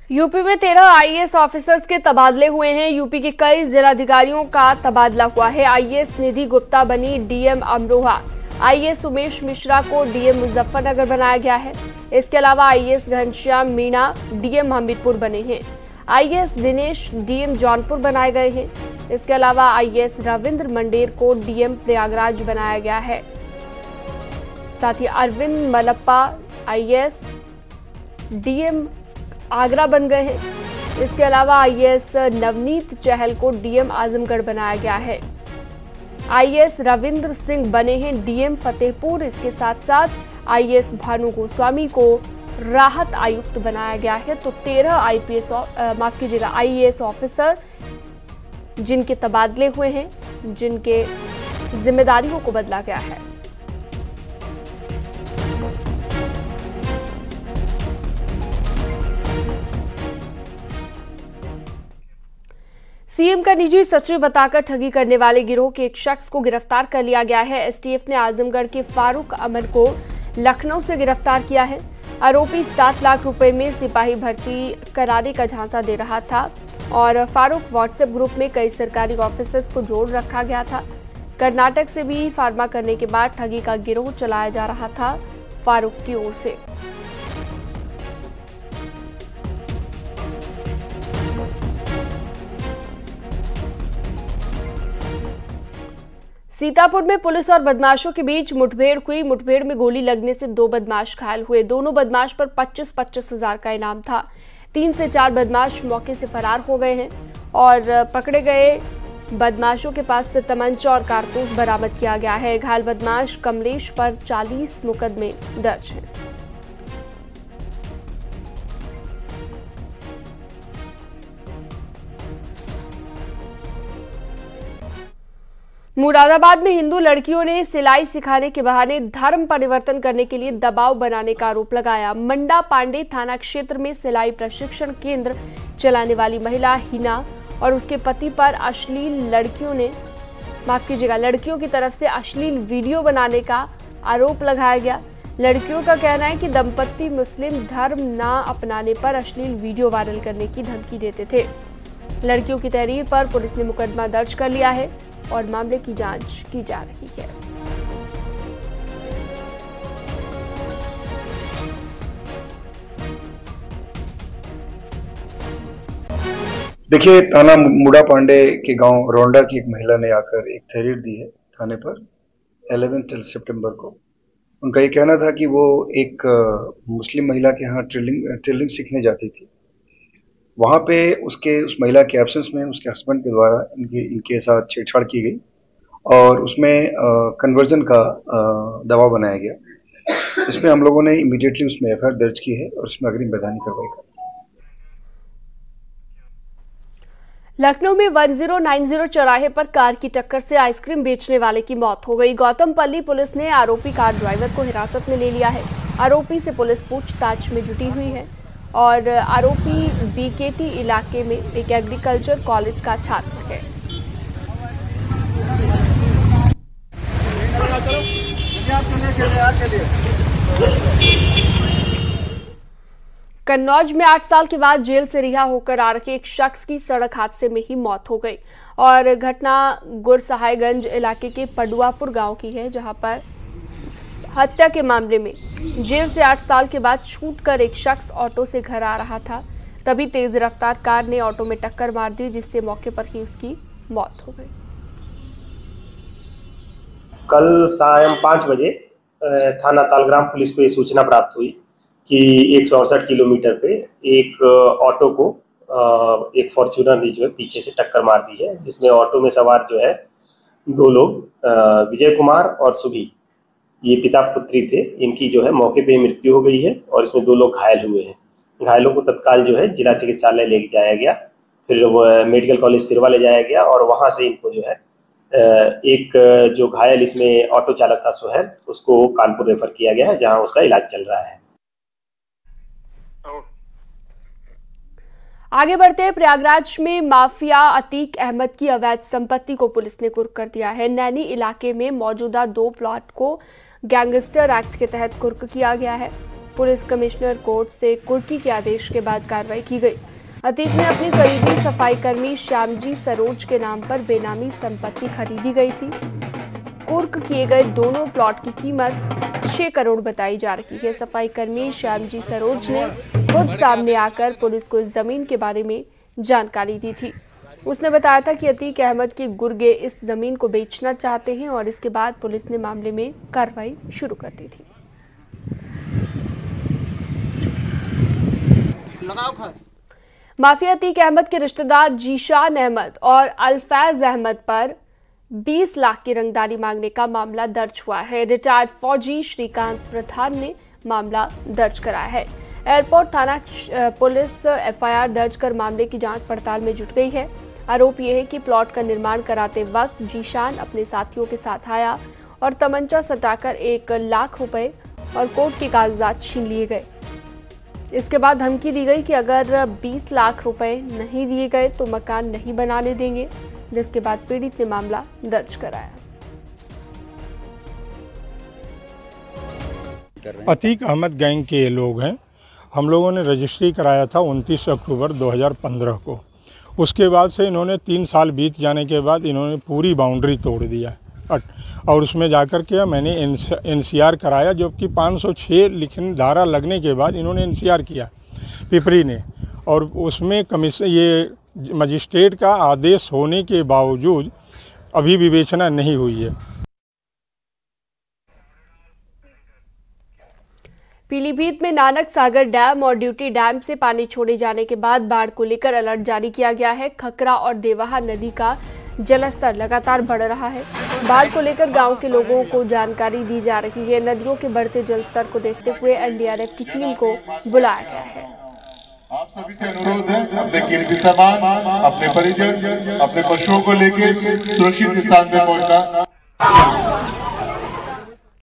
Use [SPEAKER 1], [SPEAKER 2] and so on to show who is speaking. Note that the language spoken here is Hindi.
[SPEAKER 1] यूपी में 13 आईएएस ऑफिसर्स के तबादले हुए हैं। यूपी के कई जिलाधिकारियों का तबादला हुआ है। आईएएस निधि गुप्ता बनी डीएम अमरोहा। आईएएस उमेश मिश्रा को डीएम मुजफ्फरनगर बनाया गया है। इसके अलावा आईएएस घनश्याम मीणा डीएम हमीरपुर बने हैं। आईएएस दिनेश डीएम जौनपुर बनाए गए हैं। इसके अलावा आईएएस रविंद्र मंडेर को डीएम प्रयागराज बनाया गया है। साथ ही अरविंद मलप्पा आईएएस डीएम आगरा बन गए हैं। इसके अलावा आईएएस नवनीत चहल को डीएम आजमगढ़ बनाया गया है। आईएएस रविंद्र सिंह बने हैं डीएम फतेहपुर। इसके साथ साथ आईएएस भानु गोस्वामी को राहत आयुक्त बनाया गया है। तो 13 आईएएस ऑफिसर जिनके तबादले हुए हैं, जिनके जिम्मेदारियों को बदला गया है। सीएम का निजी सचिव बताकर ठगी करने वाले गिरोह के एक शख्स को गिरफ्तार कर लिया गया है। एसटीएफ ने आजमगढ़ के फारूक अमर को लखनऊ से गिरफ्तार किया है। आरोपी 7 लाख रुपए में सिपाही भर्ती कराने का झांसा दे रहा था और फारूक व्हाट्सएप ग्रुप में कई सरकारी ऑफिसर्स को जोड़ रखा गया था। कर्नाटक से भी फार्मा करने के बाद ठगी का गिरोह चलाया जा रहा था फारूक की ओर से। सीतापुर में पुलिस और बदमाशों के बीच मुठभेड़ हुई। मुठभेड़ में गोली लगने से 2 बदमाश घायल हुए। दोनों बदमाश पर 25-25 हजार का इनाम था। 3 से 4 बदमाश मौके से फरार हो गए हैं और पकड़े गए बदमाशों के पास से तमंचा और कारतूस बरामद किया गया है। घायल बदमाश कमलेश पर 40 मुकदमे दर्ज हैं। मुरादाबाद में हिंदू लड़कियों ने सिलाई सिखाने के बहाने धर्म परिवर्तन करने के लिए दबाव बनाने का आरोप लगाया। मंडा पांडे थाना क्षेत्र में सिलाई प्रशिक्षण केंद्र चलाने वाली महिला हिना और उसके पति पर लड़कियों की तरफ से अश्लील वीडियो बनाने का आरोप लगाया गया। लड़कियों का कहना है कि दंपत्ति मुस्लिम धर्म न अपनाने पर अश्लील वीडियो वायरल करने की धमकी देते थे। लड़कियों की तहरीर पर पुलिस ने मुकदमा दर्ज कर लिया है और मामले की जांच की जा रही है।
[SPEAKER 2] देखिए, थाना मुड़ा पांडे के गांव रोंडा की एक महिला ने आकर एक तहरीर दी है थाने पर 11 सितंबर को। उनका ये कहना था कि वो एक मुस्लिम महिला के यहाँ टेलरिंग सीखने जाती थी। वहां पे उस महिला के एब्सेंस में उसके हस्बैंड के द्वारा इनके साथ छेड़छाड़ की गई और उसमें कन्वर्जन का दबाव बनाया गया। इसमें हम लोगों ने इमीडिएटली उसमें एफआईआर दर्ज की है और उसमें अग्रिम वैधानिक कार्रवाई की।
[SPEAKER 1] लखनऊ में 1090 चौराहे पर कार की टक्कर से आइसक्रीम बेचने वाले की मौत हो गई। गौतमपल्ली पुलिस ने आरोपी कार ड्राइवर को हिरासत में ले लिया है। आरोपी से पुलिस पूछताछ में जुटी हुई है और आरोपी बीकेटी इलाके में एक एग्रीकल्चर कॉलेज का छात्र है। कन्नौज में 8 साल के बाद जेल से रिहा होकर आ रहे एक शख्स की सड़क हादसे में ही मौत हो गई और घटना गुरसहायगंज इलाके के पडुआपुर गांव की है, जहां पर हत्या के मामले में जेल से 8 साल के बाद छूटकर एक शख्स ऑटो से घर आ रहा था। तभी तेज रफ्तार कार ने ऑटो में टक्कर मार दी, जिससे मौके पर ही उसकी मौत हो गई।
[SPEAKER 3] कल सायं 5 बजे थाना तालग्राम पुलिस को ये सूचना प्राप्त हुई कि 168 किलोमीटर पे एक ऑटो को एक फॉर्च्यूनर ने जो है पीछे से टक्कर मार दी है, जिसमें ऑटो में सवार जो है 2 लोग विजय कुमार और सुभी, ये पिता पुत्री थे। इनकी जो है मौके पे मृत्यु हो गई है और इसमें 2 लोग घायल हुए हैं। घायलों को तत्काल जो है जिला चिकित्सालय ले जाया गया, फिर मेडिकल कॉलेज तिरवा ले जाया गया और वहां से इनको जो है एक जो घायल इसमें ऑटो चालक था सुहेल, उसको कानपुर रेफर किया गया है, जहां उसका इलाज चल रहा है।
[SPEAKER 1] आगे बढ़ते हैं। प्रयागराज में माफिया अतीक अहमद की अवैध संपत्ति को पुलिस ने कुर्क कर दिया है। नैनी इलाके में मौजूदा 2 प्लॉट को गैंगस्टर एक्ट के तहत कुर्क किया गया है। पुलिस कमिश्नर कोर्ट से कुर्की के आदेश के बाद कार्रवाई की गई। अतीक में अपनी करीबी सफाई कर्मी श्यामजी सरोज के नाम पर बेनामी संपत्ति खरीदी गई थी। कुर्क किए गए दोनों प्लॉट की कीमत 6 करोड़ बताई जा रही है। सफाई कर्मी श्यामजी सरोज ने खुद सामने आकर पुलिस को इस जमीन के बारे में जानकारी दी थी। उसने बताया था कि अतीक अहमद के गुर्गे इस जमीन को बेचना चाहते हैं और इसके बाद पुलिस ने मामले में कार्रवाई शुरू कर दी थी। माफिया अतीक अहमद के रिश्तेदार जीशान अहमद और अल्फैज अहमद पर 20 लाख की रंगदारी मांगने का मामला दर्ज हुआ है। रिटायर्ड फौजी श्रीकांत प्रधान ने मामला दर्ज कराया है। एयरपोर्ट थाना पुलिस एफआईआर दर्ज कर मामले की जांच पड़ताल में जुट गई है। आरोप यह है कि प्लॉट का निर्माण कराते वक्त जीशान अपने साथियों के साथ आया और तमंचा सटाकर 1 लाख रुपए और कोर्ट के कागजात छीन लिए गए। इसके बाद धमकी दी गई कि अगर 20 लाख रुपए नहीं दिए गए तो मकान नहीं बनाने देंगे, जिसके बाद पीड़ित ने मामला दर्ज कराया।
[SPEAKER 4] अतीक अहमद गैंग के लोग हैं। हम लोगों ने रजिस्ट्री कराया था 29 अक्टूबर 2015 को। उसके बाद से इन्होंने 3 साल बीत जाने के बाद इन्होंने पूरी बाउंड्री तोड़ दिया और उसमें जाकर के मैंने एनसीआर कराया, जबकि 506 लिखन धारा लगने के बाद इन्होंने एनसीआर किया पिपरी ने, और उसमें कमीशन ये मजिस्ट्रेट का आदेश होने के बावजूद अभी विवेचना नहीं हुई है।
[SPEAKER 1] पीलीभीत में नानक सागर डैम और ड्यूटी डैम से पानी छोड़े जाने के बाद बाढ़ को लेकर अलर्ट जारी किया गया है। खकरा और देवाहा नदी का जलस्तर लगातार बढ़ रहा है। बाढ़ को लेकर गांव के लोगों को जानकारी दी जा रही है। नदियों के बढ़ते जलस्तर को देखते हुए एनडीआरएफ की टीम को बुलाया गया है।
[SPEAKER 5] आप सभी से अनुरोध है, अपने कीमती सामान, अपने परिजन, अपने पशुओं को लेकर सुरक्षित स्थान पर पहुंचना।